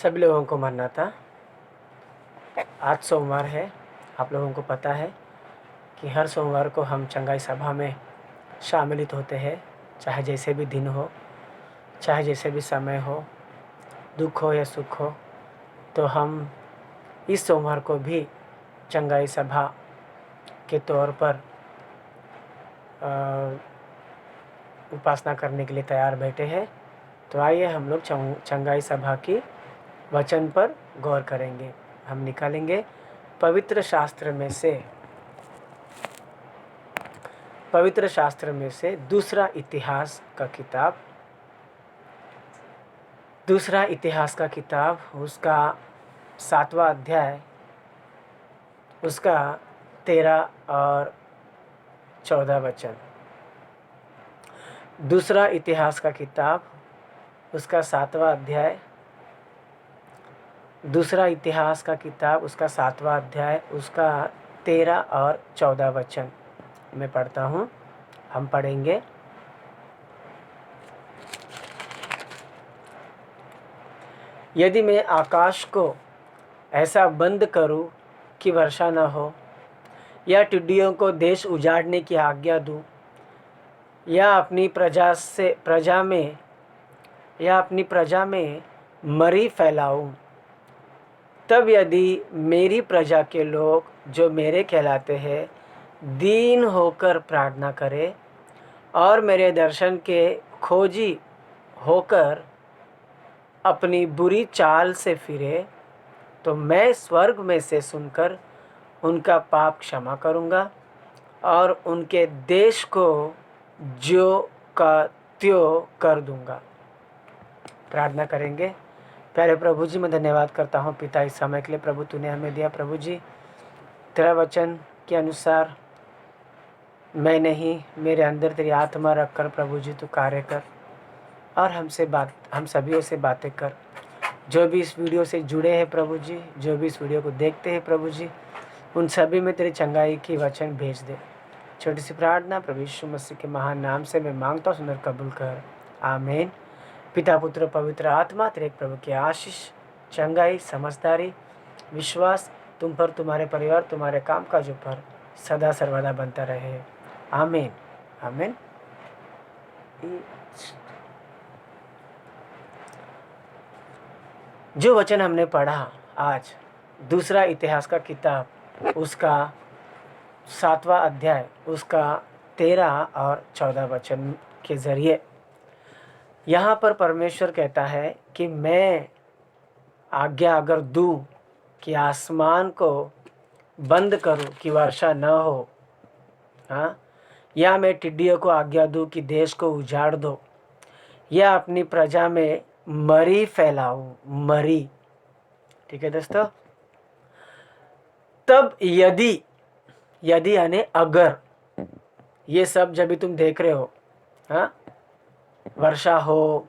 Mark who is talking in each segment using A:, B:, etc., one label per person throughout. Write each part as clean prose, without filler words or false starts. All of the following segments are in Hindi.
A: सभी लोगों को मरनाता। आज सोमवार है। आप लोगों को पता है कि हर सोमवार को हम चंगाई सभा में शामिलित होते हैं, चाहे जैसे भी दिन हो, चाहे जैसे भी समय हो, दुख हो या सुख हो। तो हम इस सोमवार को भी चंगाई सभा के तौर पर उपासना करने के लिए तैयार बैठे हैं। तो आइए हम लोग चंगाई सभा की वचन पर गौर करेंगे। हम निकालेंगे पवित्र शास्त्र में से दूसरा इतिहास का किताब उसका 7वां अध्याय, उसका 13 और 14 वचन। दूसरा इतिहास का किताब उसका 7वां अध्याय, दूसरा इतिहास का किताब उसका 7वां अध्याय, उसका 13 और 14 वचन मैं पढ़ता हूँ। हम पढ़ेंगे। यदि मैं आकाश को ऐसा बंद करूं कि वर्षा न हो, या टिड्डियों को देश उजाड़ने की आज्ञा दूं, या अपनी प्रजा में मरी फैलाऊं, तब यदि मेरी प्रजा के लोग जो मेरे कहलाते हैं दीन होकर प्रार्थना करें और मेरे दर्शन के खोजी होकर अपनी बुरी चाल से फिरे, तो मैं स्वर्ग में से सुनकर उनका पाप क्षमा करूंगा और उनके देश को ज्यों का त्यों कर दूंगा। प्रार्थना करेंगे। प्यारे प्रभु जी, मैं धन्यवाद करता हूँ पिता इस समय के लिए। प्रभु तूने हमें दिया। प्रभु जी, तेरा वचन के अनुसार मैं नहीं, मेरे अंदर तेरी आत्मा रखकर प्रभु जी तू कार्य कर और हम सभी से बातें कर। जो भी इस वीडियो से जुड़े हैं प्रभु जी, जो भी इस वीडियो को देखते हैं प्रभु जी, उन सभी में तेरी चंगाई की वचन भेज दे। छोटी सी प्रार्थना प्रभु यीशु मसीह के महान नाम से मैं मांगता हूँ, सुंदर कबूल कर। आमीन। पिता पुत्र पवित्र आत्मा तेरे प्रभु की आशीष, चंगाई, समझदारी, विश्वास तुम पर, तुम्हारे परिवार, तुम्हारे काम काजों पर सदा सर्वदा बनता रहे। आमीन। आमीन। जो वचन हमने पढ़ा आज, दूसरा इतिहास का किताब उसका 7वां अध्याय, उसका 13 और 14 वचन के ज़रिए यहाँ पर परमेश्वर कहता है कि मैं आज्ञा अगर दूं कि आसमान को बंद करूं कि वर्षा न हो, हाँ, या मैं टिड्डियों को आज्ञा दूं कि देश को उजाड़ दो, या अपनी प्रजा में मरी फैलाऊं, मरी, ठीक है दोस्तों। तब यदि यानी अगर, ये सब जब भी तुम देख रहे हो, हाँ, वर्षा हो,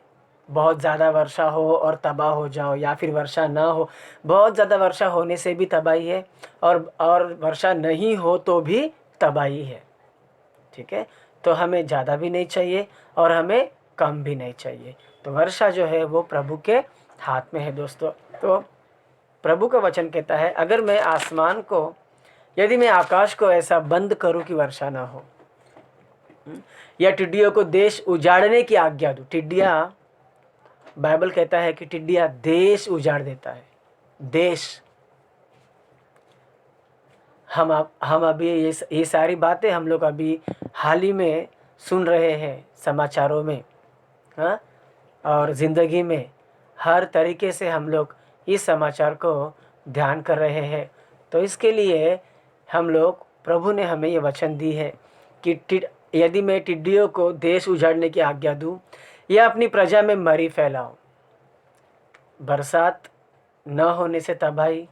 A: बहुत ज़्यादा वर्षा हो और तबाह हो जाओ, या फिर वर्षा ना हो, बहुत ज़्यादा वर्षा होने से भी तबाही है और वर्षा नहीं हो तो भी तबाही है, ठीक है। तो हमें ज़्यादा भी नहीं चाहिए और हमें कम भी नहीं चाहिए। तो वर्षा जो है वो प्रभु के हाथ में है दोस्तों। तो प्रभु का वचन कहता है, अगर मैं यदि मैं आकाश को ऐसा बंद करूं कि वर्षा ना हो, या टिड्डियों को देश उजाड़ने की आज्ञा दूं। टिड्डियां, बाइबल कहता है कि टिड्डियां देश उजाड़ देता है, देश। हम अभी ये सारी बातें हम लोग अभी हाल ही में सुन रहे हैं समाचारों में, हाँ, और ज़िंदगी में हर तरीके से हम लोग इस समाचार को ध्यान कर रहे हैं। तो इसके लिए हम लोग, प्रभु ने हमें ये वचन दी है कि यदि मैं टिड्डियों को देश उजाड़ने की आज्ञा दूं या अपनी प्रजा में मरी फैलाऊं, बरसात न होने से तबाही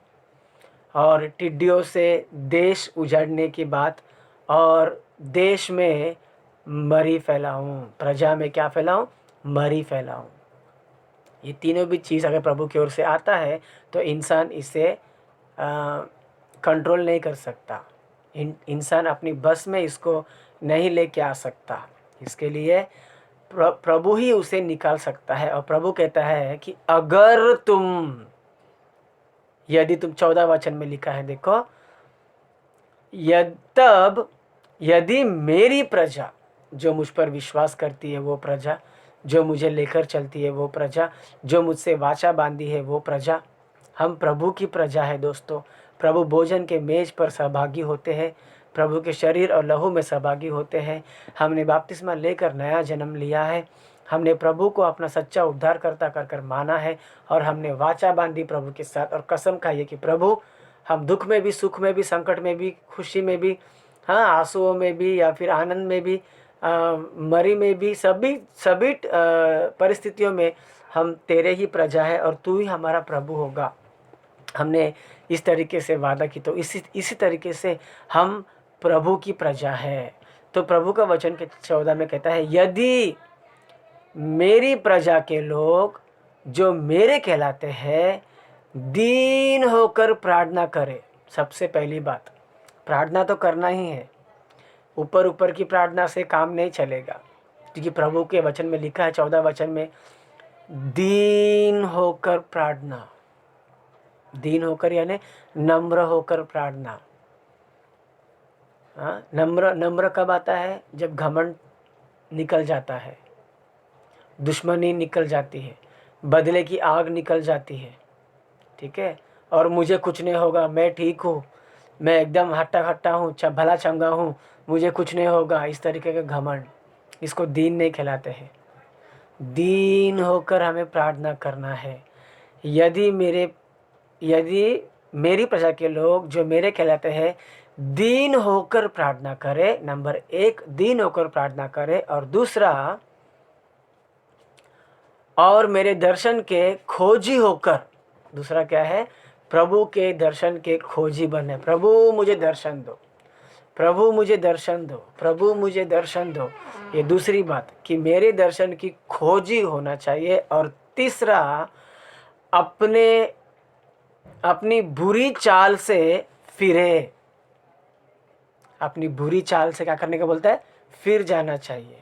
A: और टिड्डियों से देश उजाड़ने की बात, और देश में मरी फैलाऊं, प्रजा में क्या फैलाऊं, मरी फैलाऊं। ये तीनों भी चीज़ अगर प्रभु की ओर से आता है तो इंसान इसे कंट्रोल नहीं कर सकता। इंसान अपनी बस में इसको नहीं लेके आ सकता। इसके लिए प्रभु ही उसे निकाल सकता है। और प्रभु कहता है कि अगर तुम यदि तुम 14 वचन में लिखा है, देखो, तब यदि मेरी प्रजा जो मुझ पर विश्वास करती है, वो प्रजा जो मुझे लेकर चलती है, वो प्रजा जो मुझसे वाचा बांधी है, वो प्रजा, हम प्रभु की प्रजा है दोस्तों। प्रभु भोजन के मेज पर सहभागी होते हैं, प्रभु के शरीर और लहू में सहभागी होते हैं। हमने बपतिस्मा लेकर नया जन्म लिया है, हमने प्रभु को अपना सच्चा उद्धारकर्ता कर कर माना है, और हमने वाचा बांधी प्रभु के साथ और कसम खाई है कि प्रभु, हम दुख में भी, सुख में भी, संकट में भी, खुशी में भी, हाँ, आंसुओं में भी या फिर आनंद में भी, मरी में भी, सभी सभी परिस्थितियों में हम तेरे ही प्रजा है और तू ही हमारा प्रभु होगा। हमने इस तरीके से वादा की, तो इसी तरीके से हम प्रभु की प्रजा है। तो प्रभु का वचन के 14 में कहता है, यदि मेरी प्रजा के लोग जो मेरे कहलाते हैं दीन होकर प्रार्थना करें। सबसे पहली बात, प्रार्थना तो करना ही है। ऊपर ऊपर की प्रार्थना से काम नहीं चलेगा, क्योंकि प्रभु के वचन में लिखा है 14 वचन में, दीन होकर प्रार्थना। दीन होकर यानी नम्र होकर प्रार्थना। हाँ, नम्र कब आता है? जब घमंड निकल जाता है, दुश्मनी निकल जाती है, बदले की आग निकल जाती है, ठीक है, और मुझे कुछ नहीं होगा, मैं ठीक हूँ, मैं एकदम हट्टा खट्टा हूँ, भला चंगा हूँ, मुझे कुछ नहीं होगा, इस तरीके का घमंड, इसको दीन नहीं कहलाते हैं। दीन होकर हमें प्रार्थना करना है। यदि मेरी प्रजा के लोग जो मेरे कहलाते हैं दीन होकर प्रार्थना करे, नंबर 1 दीन होकर प्रार्थना करे, और दूसरा, और मेरे दर्शन के खोजी होकर, दूसरा क्या है? प्रभु के दर्शन के खोजी बने। प्रभु मुझे दर्शन दो, प्रभु मुझे दर्शन दो, प्रभु मुझे दर्शन दो। ये दूसरी बात कि मेरे दर्शन की खोजी होना चाहिए। और तीसरा, अपनी बुरी चाल से फिरे। अपनी बुरी चाल से क्या करने का बोलता है? फिर जाना चाहिए।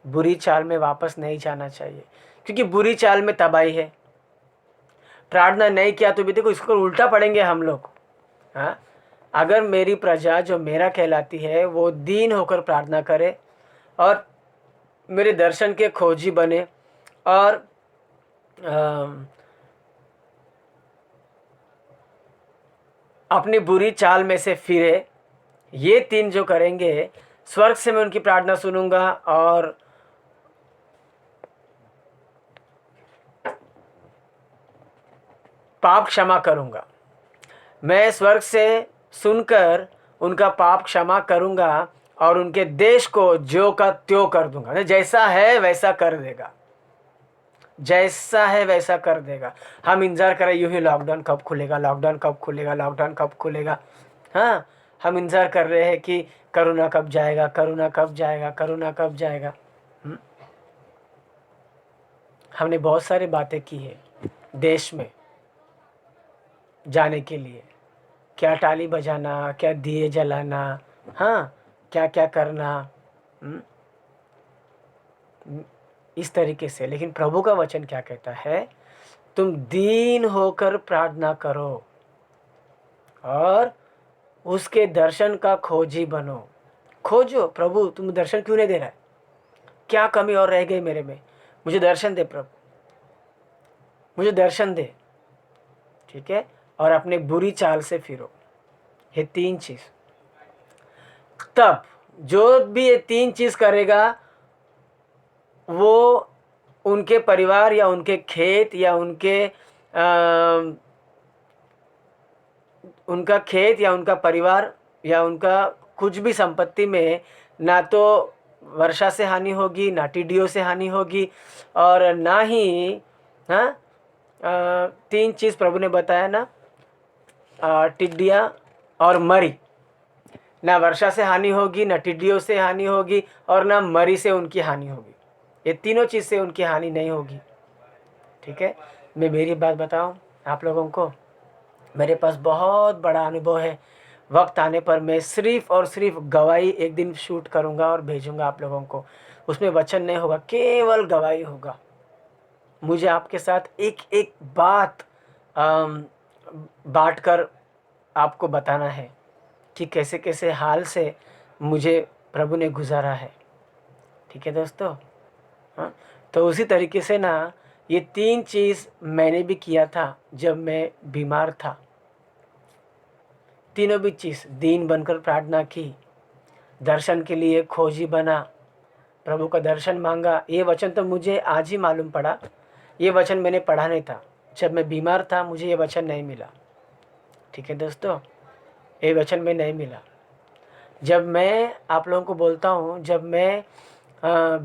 A: बुरी चाल में वापस नहीं जाना चाहिए, क्योंकि बुरी चाल में तबाही है। प्रार्थना नहीं किया तो भी देखो, इसको उल्टा पड़ेंगे हम लोग। हाँ, अगर मेरी प्रजा जो मेरा कहलाती है वो दीन होकर प्रार्थना करे और मेरे दर्शन के खोजी बने और अपनी बुरी चाल में से फिरे, ये 3 जो करेंगे, स्वर्ग से मैं उनकी प्रार्थना सुनूंगा और पाप क्षमा करूंगा। मैं स्वर्ग से सुनकर उनका पाप क्षमा करूंगा और उनके देश को ज्यों का त्यों कर दूंगा। जैसा है वैसा कर देगा, जैसा है वैसा कर देगा। हम इंतजार करें यूं ही, लॉकडाउन कब खुलेगा, लॉकडाउन कब खुलेगा, लॉकडाउन कब खुलेगा। हाँ, हम इंतजार कर रहे हैं कि कोरोना कब जाएगा, कोरोना कब जाएगा, कोरोना कब जाएगा। हमने बहुत सारी बातें की है देश में जाने के लिए, क्या ताली बजाना, क्या दिए जलाना, हाँ, क्या क्या करना, इस तरीके से। लेकिन प्रभु का वचन क्या कहता है? तुम दीन होकर प्रार्थना करो और उसके दर्शन का खोजी बनो। खोजो, प्रभु तुम दर्शन क्यों नहीं दे रहा है? क्या कमी और रह गई मेरे में? मुझे दर्शन दे प्रभु, मुझे दर्शन दे, ठीक है। और अपने बुरी चाल से फिरो। ये 3 चीज, तब जो भी ये 3 चीज करेगा वो उनके परिवार या उनके खेत या उनका खेत या उनका परिवार या उनका कुछ भी संपत्ति में ना तो वर्षा से हानि होगी, ना टिड्डियों से हानि होगी, और ना ही, हाँ, 3 चीज़ प्रभु ने बताया ना, टिड्डियाँ और मरी। ना वर्षा से हानि होगी, ना टिड्डियों से हानि होगी, और ना मरी से उनकी हानि होगी। ये तीनों चीज़ से उनकी हानि नहीं होगी, ठीक है। मैं मेरी बात बताऊं आप लोगों को, मेरे पास बहुत बड़ा अनुभव है। वक्त आने पर मैं सिर्फ और सिर्फ गवाही एक दिन शूट करूंगा और भेजूंगा आप लोगों को। उसमें वचन नहीं होगा, केवल गवाही होगा। मुझे आपके साथ एक एक बात बांट कर आपको बताना है कि कैसे कैसे हाल से मुझे प्रभु ने गुजारा है। ठीक है दोस्तों। हाँ, तो उसी तरीके से ना ये 3 चीज़ मैंने भी किया था जब मैं बीमार था। तीनों भी चीज़, दीन बनकर प्रार्थना की, दर्शन के लिए खोजी बना, प्रभु का दर्शन मांगा। ये वचन तो मुझे आज ही मालूम पड़ा, ये वचन मैंने पढ़ा नहीं था। जब मैं बीमार था मुझे ये वचन नहीं मिला। ठीक है दोस्तों, ये वचन में नहीं मिला। जब मैं आप लोगों को बोलता हूँ, जब मैं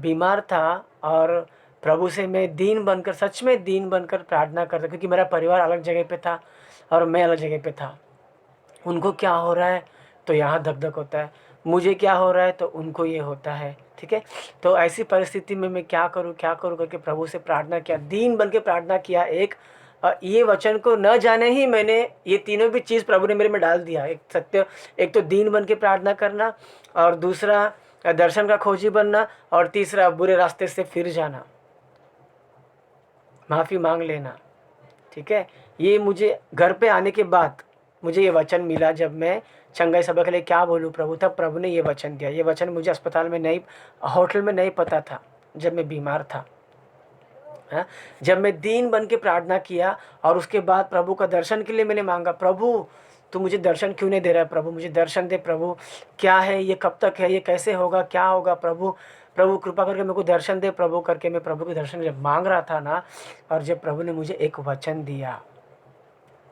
A: बीमार था और प्रभु से मैं दीन बनकर, सच में दीन बनकर प्रार्थना करता, क्योंकि मेरा परिवार अलग जगह पे था और मैं अलग जगह पे था। उनको क्या हो रहा है तो यहाँ धक धक होता है, मुझे क्या हो रहा है तो उनको ये होता है। ठीक है, तो ऐसी परिस्थिति में मैं क्या करूँ करके प्रभु से प्रार्थना किया, दीन बन के प्रार्थना किया। एक ये वचन को न जाने ही मैंने ये तीनों भी चीज़ प्रभु ने मेरे में डाल दिया। एक सत्य, एक तो दीन बन के प्रार्थना करना, और दूसरा दर्शन का खोजी बनना, और तीसरा बुरे रास्ते से फिर जाना, माफ़ी मांग लेना। ठीक है, ये मुझे घर पे आने के बाद मुझे ये वचन मिला। जब मैं चंगाई सभा के लिए क्या बोलूँ प्रभु, तब प्रभु ने ये वचन दिया। ये वचन मुझे अस्पताल में नहीं, होटल में नहीं पता था, जब मैं बीमार था। हाँ, जब मैं दीन बन के प्रार्थना किया और उसके बाद प्रभु का दर्शन के लिए मैंने मांगा, प्रभु तू मुझे दर्शन क्यों नहीं दे रहा है, प्रभु मुझे दर्शन दे, प्रभु क्या है ये, कब तक है ये, कैसे होगा, क्या होगा, प्रभु प्रभु कृपा करके मेरे को दर्शन दे प्रभु करके मैं प्रभु के दर्शन जब मांग रहा था ना, और जब प्रभु ने मुझे एक वचन दिया,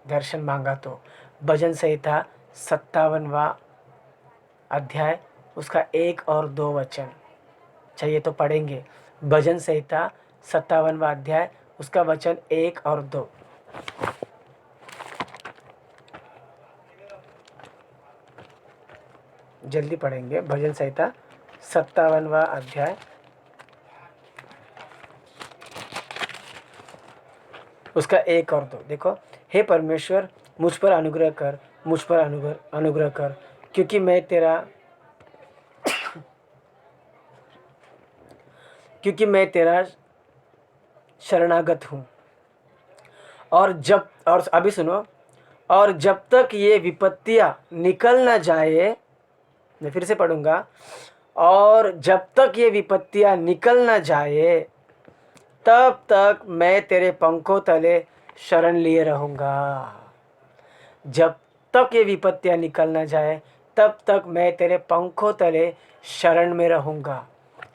A: दर्शन मांगा, तो भजन संहिता 57वां अध्याय उसका 1 और 2 वचन चाहिए तो पढ़ेंगे। भजन संहिता 57वां अध्याय उसका वचन 1 और 2। जल्दी पढ़ेंगे। भजन संहिता 57वां अध्याय उसका 1 और 2 देखो। हे परमेश्वर मुझ पर अनुग्रह कर, मुझ पर अनुग्रह कर, क्योंकि मैं तेरा शरणागत हूँ। और अभी सुनो, और जब तक ये विपत्तियाँ निकल ना जाए, मैं फिर से पढ़ूंगा, और जब तक ये विपत्तियाँ निकल ना जाए तब तक मैं तेरे पंखों तले शरण लिए रहूँगा। जब तक ये विपत्तियाँ निकल ना जाए तब तक मैं तेरे पंखों तले शरण में रहूँगा,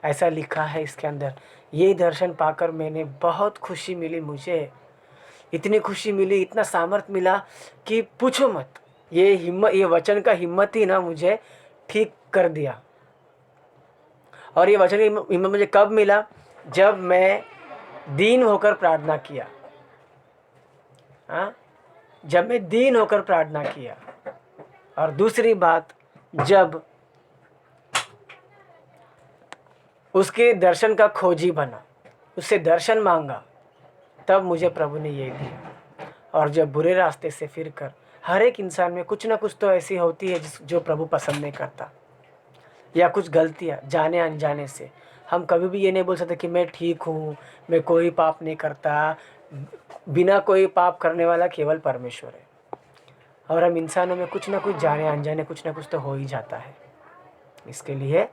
A: ऐसा लिखा है इसके अंदर। ये दर्शन पाकर मैंने बहुत खुशी मिली, मुझे इतनी खुशी मिली, इतना सामर्थ्य मिला कि पूछो मत। ये वचन का हिम्मत ही ना मुझे ठीक कर दिया। और ये वचन का हिम्मत मुझे कब मिला, जब मैं दीन होकर प्रार्थना किया। हाँ, जब मैं दीन होकर प्रार्थना किया। और दूसरी बात, जब उसके दर्शन का खोजी बना, उससे दर्शन मांगा, तब मुझे प्रभु ने ये दिया। और जब बुरे रास्ते से फिर कर, हर एक इंसान में कुछ ना कुछ तो ऐसी होती है जो प्रभु पसंद नहीं करता, या कुछ गलतियाँ जाने अनजाने से। हम कभी भी ये नहीं बोल सकते कि मैं ठीक हूँ, मैं कोई पाप नहीं करता। बिना कोई पाप करने वाला केवल परमेश्वर है। और हम इंसानों में कुछ ना कुछ जाने अनजाने कुछ ना कुछ तो हो ही जाता है। इसके लिए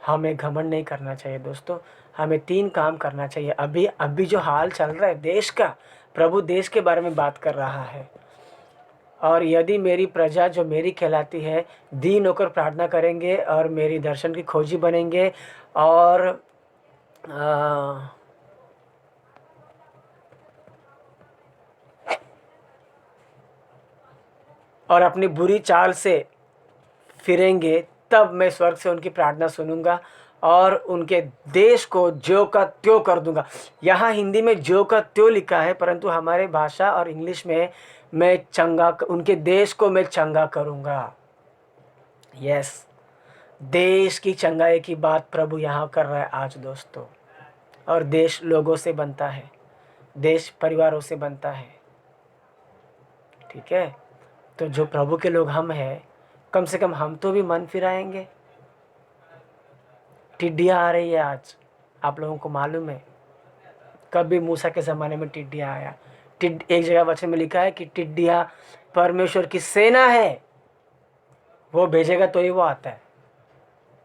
A: हमें घमंड नहीं करना चाहिए दोस्तों। हमें 3 काम करना चाहिए। अभी जो हाल चल रहा है देश का, प्रभु देश के बारे में बात कर रहा है। और यदि मेरी प्रजा जो मेरी कहलाती है दीन होकर प्रार्थना करेंगे और मेरी दर्शन की खोजी बनेंगे, और अपनी बुरी चाल से फिरेंगे, तब मैं स्वर्ग से उनकी प्रार्थना सुनूंगा और उनके देश को ज्यों का त्यों कर दूंगा। यहाँ हिंदी में ज्यों का त्यों लिखा है, परंतु हमारे भाषा और इंग्लिश में मैं उनके देश को मैं चंगा करूंगा। यस, देश की चंगाई की बात प्रभु यहाँ कर रहा है आज दोस्तों। और देश लोगों से बनता है, देश परिवारों से बनता है। ठीक है, तो जो प्रभु के लोग हम हैं, कम से कम हम तो भी मन फिराएंगे। टिड्डियाँ आ रही है आज, आप लोगों को मालूम है। कभी मूसा के ज़माने में टिड्डियाँ आया, एक जगह वचन में लिखा है कि टिड्डियाँ परमेश्वर की सेना है, वो भेजेगा तो ही वो आता है,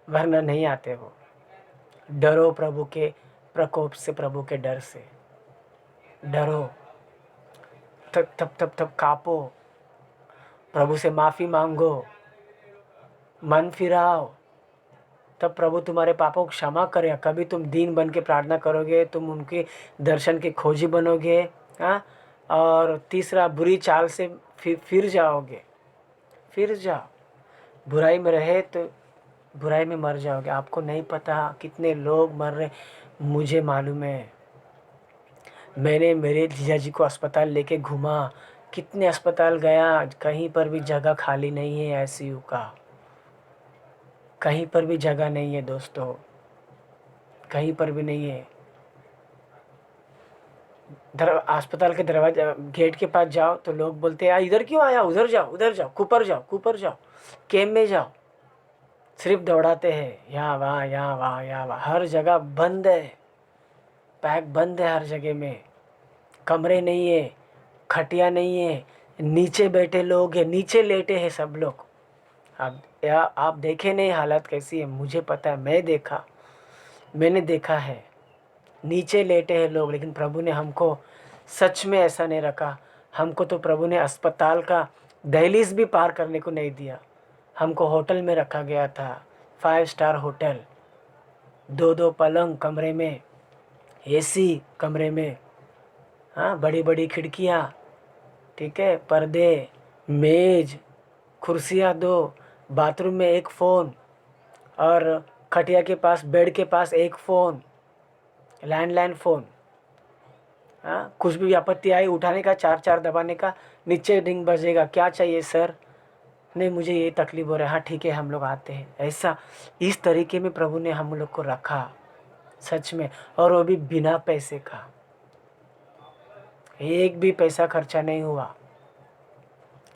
A: वरना नहीं आते वो। डरो प्रभु के प्रकोप से, प्रभु के डर से डरो, तब तब तब तब कांपो, प्रभु से माफ़ी मांगो, मन फिराओ, तब प्रभु तुम्हारे पापों को क्षमा करेगा। कभी तुम दीन बन के प्रार्थना करोगे, तुम उनके दर्शन के खोजी बनोगे। हाँ, और तीसरा, बुरी चाल से फिर जाओगे, फिर जाओ। बुराई में रहे तो बुराई में मर जाओगे। आपको नहीं पता कितने लोग मर रहे, मुझे मालूम है। मैंने मेरे जीजा जी को अस्पताल लेके घूमा, कितने अस्पताल गया, कहीं पर भी जगह खाली नहीं है आईसीयू का, कहीं पर भी जगह नहीं है दोस्तों, कहीं पर भी नहीं है। अस्पताल के दरवाजा गेट के पास जाओ तो लोग बोलते हैं इधर क्यों आया, उधर जाओ, उधर जाओ, कुपर जाओ, कुपर जाओ, कैम्प में जाओ। सिर्फ दौड़ाते हैं, यहाँ वहाँ, यहाँ वहाँ, यहाँ वहाँ, हर जगह बंद है, पैक बंद है हर जगह में। कमरे नहीं है, खटिया नहीं है, नीचे बैठे लोग हैं, नीचे लेटे हैं सब लोग। आप देखे नहीं हालत कैसी है, मुझे पता है, मैंने देखा है। नीचे लेटे हैं लोग, लेकिन प्रभु ने हमको सच में ऐसा नहीं रखा। हमको तो प्रभु ने अस्पताल का दहलीज भी पार करने को नहीं दिया। हमको होटल में रखा गया था, 5 स्टार होटल, 2-2 पलंग कमरे में, एसी कमरे में, हाँ, बड़ी बड़ी खिड़कियाँ, ठीक है, पर्दे, मेज, कुर्सियाँ 2, बाथरूम में 1 फ़ोन, और खटिया के पास, बेड के पास 1 फ़ोन, लैंडलाइन फ़ोन। हाँ, कुछ भी आपत्ति आई उठाने का, 4-4 दबाने का, नीचे रिंग बजेगा, क्या चाहिए सर, नहीं मुझे ये तकलीफ़ हो रहा है, हाँ ठीक है हम लोग आते हैं। ऐसा, इस तरीके में प्रभु ने हम लोग को रखा सच में, और वो भी बिना पैसे का, एक भी पैसा खर्चा नहीं हुआ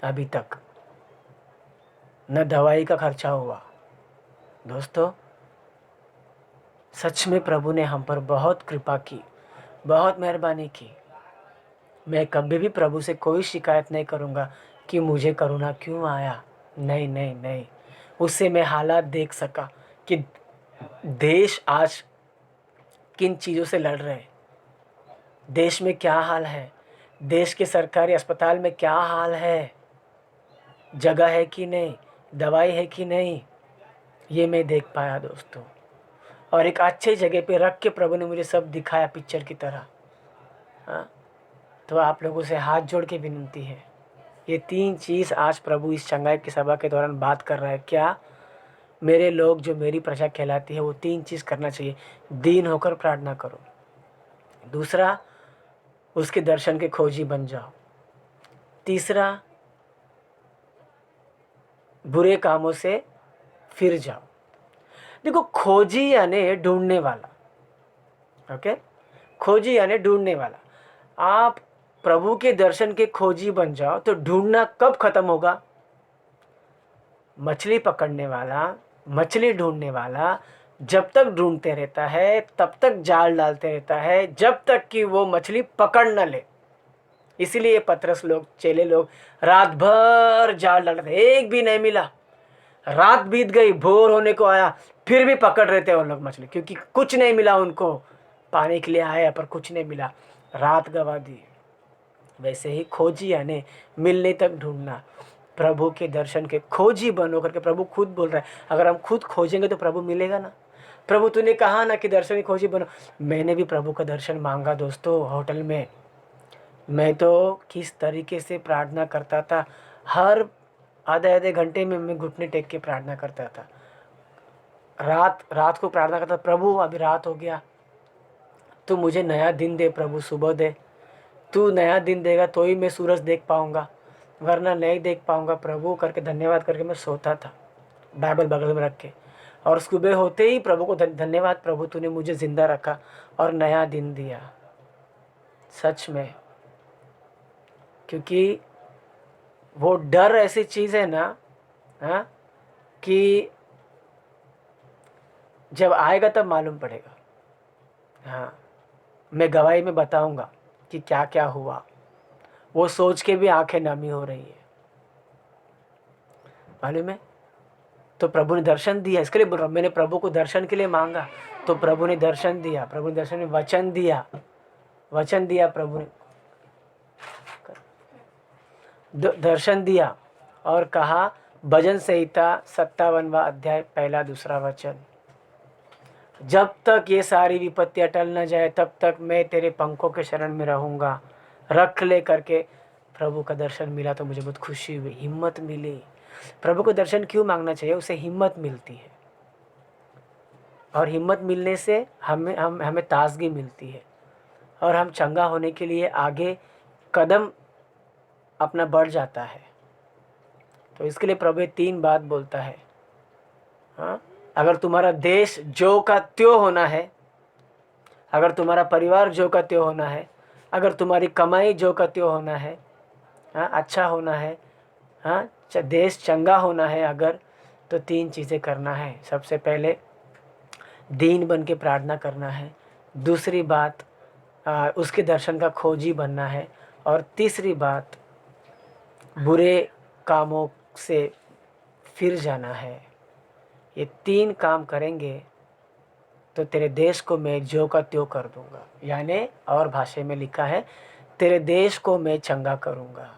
A: अभी तक, न दवाई का खर्चा हुआ। दोस्तों, सच में प्रभु ने हम पर बहुत कृपा की, बहुत मेहरबानी की। मैं कभी भी प्रभु से कोई शिकायत नहीं करूँगा कि मुझे करुणा क्यों आया, नहीं नहीं नहीं। उससे मैं हालात देख सका कि देश आज किन चीज़ों से लड़ रहे हैं, देश में क्या हाल है, देश के सरकारी अस्पताल में क्या हाल है, जगह है कि नहीं, दवाई है कि नहीं, ये मैं देख पाया दोस्तों। और एक अच्छे जगह पे रख के प्रभु ने मुझे सब दिखाया पिक्चर की तरह। हाँ, तो आप लोगों से हाथ जोड़ के विनती है, ये 3 चीज़ आज प्रभु इस चंगाई की सभा के दौरान बात कर रहा है। क्या? मेरे लोग जो मेरी प्रजा कहलाती है, वो 3 चीज़ करना चाहिए। दीन होकर प्रार्थना करो, दूसरा उसके दर्शन के खोजी बन जाओ, तीसरा बुरे कामों से फिर जाओ। देखो, खोजी यानी ढूंढने वाला, ओके, खोजी यानी ढूंढने वाला। आप प्रभु के दर्शन के खोजी बन जाओ तो ढूंढना कब खत्म होगा? मछली पकड़ने वाला, मछली ढूंढने वाला जब तक ढूंढते रहता है तब तक जाल डालते रहता है, जब तक कि वो मछली पकड़ न ले। इसीलिए पतरस लोग, चेले लोग रात भर जाल डाल रहे, एक भी नहीं मिला। रात बीत गई, भोर होने को आया, फिर भी पकड़ रहे थे वो लोग मछली, क्योंकि कुछ नहीं मिला उनको। पाने के लिए आया पर कुछ नहीं मिला, रात गवा दी। वैसे ही खोजी यानी मिलने तक ढूंढना। प्रभु के दर्शन के खोजी बनो करके प्रभु खुद बोल रहा है। अगर हम खुद खोजेंगे तो प्रभु मिलेगा ना। प्रभु तूने कहा ना कि दर्शन की खोजी बनो। मैंने भी प्रभु का दर्शन मांगा दोस्तों होटल में। मैं तो किस तरीके से प्रार्थना करता था, हर आधे आधे घंटे में मैं घुटने टेक के प्रार्थना करता था। रात रात को प्रार्थना करता, प्रभु अभी रात हो गया, तू मुझे नया दिन दे प्रभु, सुबह दे। तू नया दिन देगा तो ही मैं सूरज देख पाऊँगा, वरना नहीं देख पाऊँगा प्रभु करके धन्यवाद करके मैं सोता था, बाइबल बगल में रख के। और सुबह होते ही प्रभु को धन्यवाद प्रभु, तूने मुझे ज़िंदा रखा और नया दिन दिया। सच में, क्योंकि वो डर ऐसी चीज़ है ना, हाँ, कि जब आएगा तब मालूम पड़ेगा। हाँ, मैं गवाही में बताऊंगा कि क्या क्या हुआ। वो सोच के भी आंखें नमी हो रही है, मालूम है। तो प्रभु ने दर्शन दिया, इसके लिए बोल रहा हूं, मैंने प्रभु को दर्शन के लिए मांगा तो प्रभु ने दर्शन दिया, प्रभु ने दर्शन में वचन दिया, वचन दिया, प्रभु ने दर्शन दिया और कहा, भजन संहिता 57वां अध्याय 1-2 वचन, जब तक ये सारी विपत्तियां टल न जाए तब तक मैं तेरे पंखों के शरण में रहूंगा, रख ले करके प्रभु का दर्शन मिला तो मुझे बहुत खुशी हुई, हिम्मत मिली। प्रभु को दर्शन क्यों मांगना चाहिए? उसे हिम्मत मिलती है और हिम्मत मिलने से हमें ताजगी मिलती है और हम चंगा होने के लिए आगे कदम अपना बढ़ जाता है। तो इसके लिए प्रभु 3 बात बोलता है। हाँ, अगर तुम्हारा देश जो का त्यों होना है, अगर तुम्हारा परिवार जो का त्यों होना है, अगर तुम्हारी कमाई जो का त्यों होना है, हाँ, अच्छा होना है, हाँ, देश चंगा होना है अगर, तो 3 चीज़ें करना है। सबसे पहले दीन बन के प्रार्थना करना है, दूसरी बात उसके दर्शन का खोजी बनना है, और तीसरी बात बुरे कामों से फिर जाना है। ये 3 काम करेंगे तो तेरे देश को मैं जो का त्यों कर दूंगा, यानी और भाषा में लिखा है, तेरे देश को मैं चंगा करूंगा।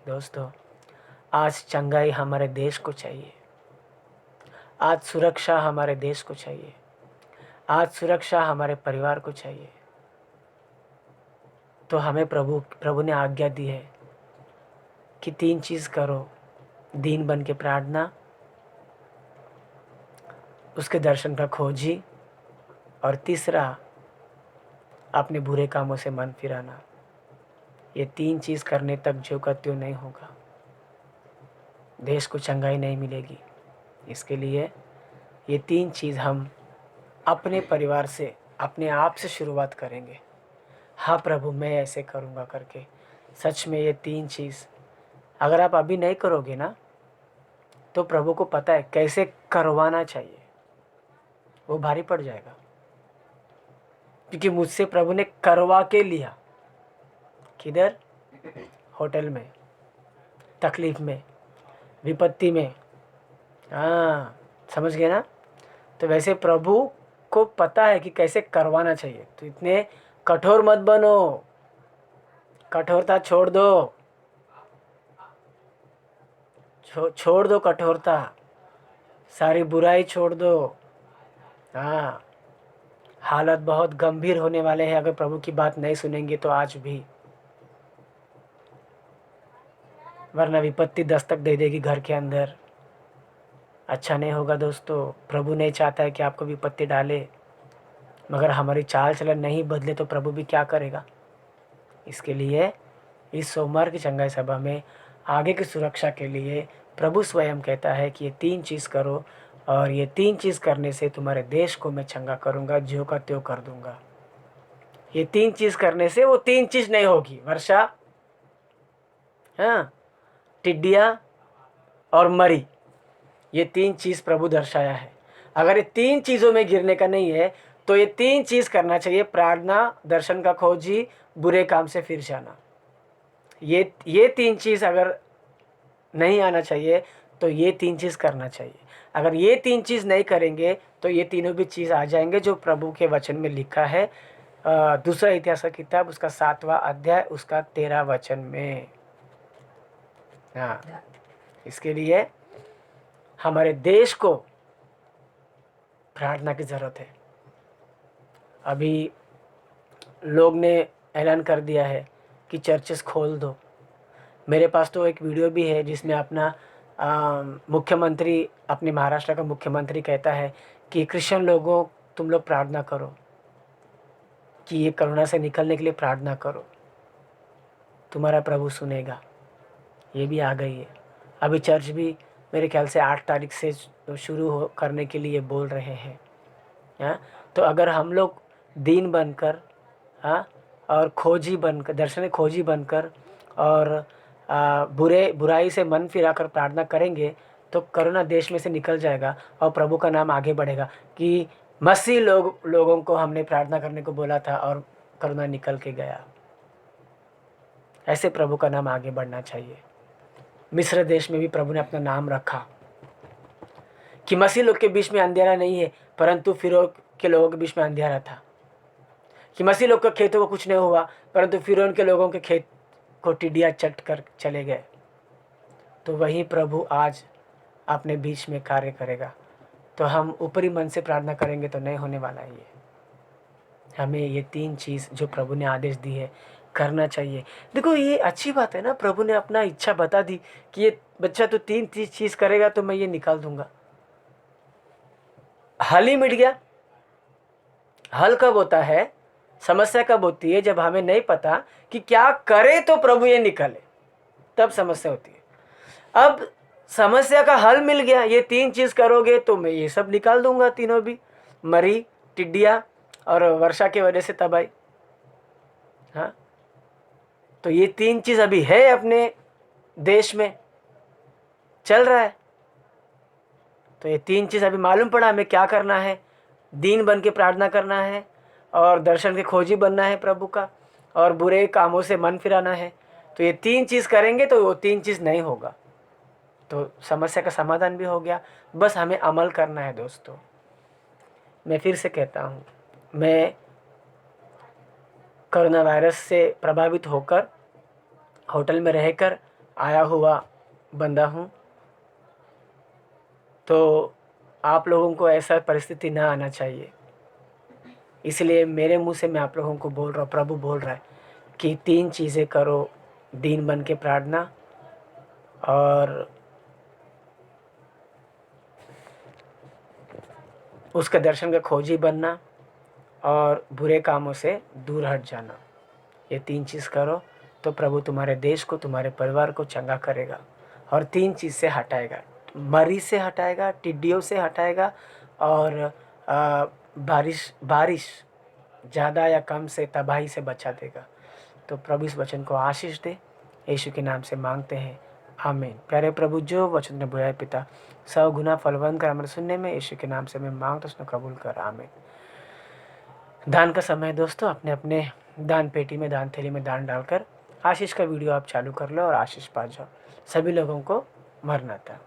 A: दोस्तों, आज चंगाई हमारे देश को चाहिए, आज सुरक्षा हमारे देश को चाहिए, आज सुरक्षा हमारे परिवार को चाहिए। तो हमें प्रभु ने आज्ञा दी है कि 3 चीज़ करो, दीन बन के प्रार्थना, उसके दर्शन का खोजी, और तीसरा अपने बुरे कामों से मन फिराना। ये 3 चीज़ करने तक जो का त्यों नहीं होगा, देश को चंगाई नहीं मिलेगी। इसके लिए ये 3 चीज़ हम अपने परिवार से, अपने आप से शुरुआत करेंगे। हाँ प्रभु, मैं ऐसे करूँगा करके। सच में ये 3 चीज़ अगर आप अभी नहीं करोगे ना, तो प्रभु को पता है कैसे करवाना चाहिए, वो भारी पड़ जाएगा। क्योंकि मुझसे प्रभु ने करवा के लिया। किधर? होटल में, तकलीफ में, विपत्ति में। हाँ, समझ गए ना। तो वैसे प्रभु को पता है कि कैसे करवाना चाहिए। तो इतने कठोर मत बनो, कठोरता छोड़ दो, छोड़ दो कठोरता, सारी बुराई छोड़ दो। हाँ, हालत बहुत गंभीर होने वाले हैं अगर प्रभु की बात नहीं सुनेंगे तो आज भी, वरना विपत्ति दस्तक दे देगी घर के अंदर। अच्छा नहीं होगा दोस्तों। प्रभु नहीं चाहता है कि आपको विपत्ति डाले, मगर हमारी चाल चलन नहीं बदले तो प्रभु भी क्या करेगा। इसके लिए इस सोमवार की चंगाई सभा में आगे की सुरक्षा के लिए प्रभु स्वयं कहता है कि ये 3 चीज़ करो, और ये 3 चीज़ करने से तुम्हारे देश को मैं चंगा करूँगा, ज्यों का त्यों कर दूँगा। ये 3 चीज़ करने से वो 3 चीज़ नहीं होगी, वर्षा, हाँ, टिड्डियाँ और मरी। ये 3 चीज़ प्रभु दर्शाया है। अगर ये 3 चीज़ों में गिरने का नहीं है तो ये 3 चीज़ करना चाहिए, प्रार्थना, दर्शन का खोजी, बुरे काम से फिर जाना। ये 3 चीज़ अगर नहीं आना चाहिए तो ये 3 चीज़ करना चाहिए। अगर ये 3 चीज़ नहीं करेंगे तो ये तीनों भी चीज़ आ जाएंगे जो प्रभु के वचन में लिखा है। दूसरा इतिहास का किताब उसका 7वां अध्याय उसका 13 वचन में। हाँ, इसके लिए हमारे देश को प्रार्थना की ज़रूरत है। अभी लोग ने ऐलान कर दिया है कि चर्चेस खोल दो। मेरे पास तो एक वीडियो भी है जिसमें अपना मुख्यमंत्री, अपने महाराष्ट्र का मुख्यमंत्री कहता है कि क्रिश्चियन लोगों, तुम लोग प्रार्थना करो कि ये कोरोना से निकलने के लिए प्रार्थना करो, तुम्हारा प्रभु सुनेगा। ये भी आ गई है। अभी चर्च भी मेरे ख्याल से 8 तारीख से शुरू करने के लिए बोल रहे हैं। हाँ, तो अगर हम लोग दीन बनकर, हाँ, और खोजी बनकर, दर्शन खोजी बनकर, और बुराई से मन फिराकर प्रार्थना करेंगे तो कोरोना देश में से निकल जाएगा और प्रभु का नाम आगे बढ़ेगा कि मसीह लोगों को हमने प्रार्थना करने को बोला था और कोरोना निकल के गया। ऐसे प्रभु का नाम आगे बढ़ना चाहिए। मिस्र देश में भी प्रभु ने अपना नाम रखा कि मसीह लोग के बीच में अंधेरा नहीं है, परंतु फिरौन के लोगों के बीच में अंधेरा था। कि मसीह लोग के खेतों को कुछ नहीं हुआ, परंतु फिरौन के लोगों के खेत को टिड्डियाँ चट कर चले गए। तो वही प्रभु आज अपने बीच में कार्य करेगा। तो हम ऊपरी मन से प्रार्थना करेंगे तो नहीं होने वाला है। ये हमें ये 3 चीज़ जो प्रभु ने आदेश दी है करना चाहिए। देखो ये अच्छी बात है ना, प्रभु ने अपना इच्छा बता दी कि ये बच्चा तो 3 चीज़ करेगा तो मैं ये निकाल दूंगा। हल ही मिट गया। हल कब होता है, समस्या कब होती है, जब हमें नहीं पता कि क्या करे तो प्रभु ये निकाले, तब समस्या होती है। अब समस्या का हल मिल गया, ये 3 चीज़ करोगे तो मैं ये सब निकाल दूंगा, तीनों भी, मरी, टिड्डियाँ और वर्षा की वजह से तबाही। हाँ, तो ये 3 चीज़ अभी है अपने देश में चल रहा है। तो ये 3 चीज़ अभी मालूम पड़ा हमें क्या करना है। दीन बन के प्रार्थना करना है और दर्शन के खोजी बनना है प्रभु का, और बुरे कामों से मन फिराना है। तो ये 3 चीज़ करेंगे तो वो 3 चीज़ नहीं होगा, तो समस्या का समाधान भी हो गया। बस हमें अमल करना है दोस्तों। मैं फिर से कहता हूँ, मैं कोरोना वायरस से प्रभावित होकर होटल में रहकर आया हुआ बंदा हूँ। तो आप लोगों को ऐसा परिस्थिति ना आना चाहिए, इसलिए मेरे मुंह से मैं आप लोगों को बोल रहा हूँ, प्रभु बोल रहा है कि 3 चीज़ें करो, दीन बन के प्रार्थना और उसके दर्शन का खोजी बनना और बुरे कामों से दूर हट जाना। ये 3 चीज़ करो तो प्रभु तुम्हारे देश को, तुम्हारे परिवार को चंगा करेगा और 3 चीज़ से हटाएगा। मरी से हटाएगा, टिड्डियों से हटाएगा और बारिश ज़्यादा या कम से तबाही से बचा देगा। तो प्रभु इस वचन को आशीष दे, यीशु के नाम से मांगते हैं, आमीन। प्यारे प्रभु, जो वचन ने बोया है पिता, 100 गुना फलवंत कर हमारे सुनने में, यीशु के नाम से मैं मांगता उसने कबूल कर, आमीन। दान का समय दोस्तों, अपने अपने दान पेटी में, दान थैली में दान डालकर आशीष का वीडियो आप चालू कर लो और आशीष पा जाओ। सभी लोगों को मरना था।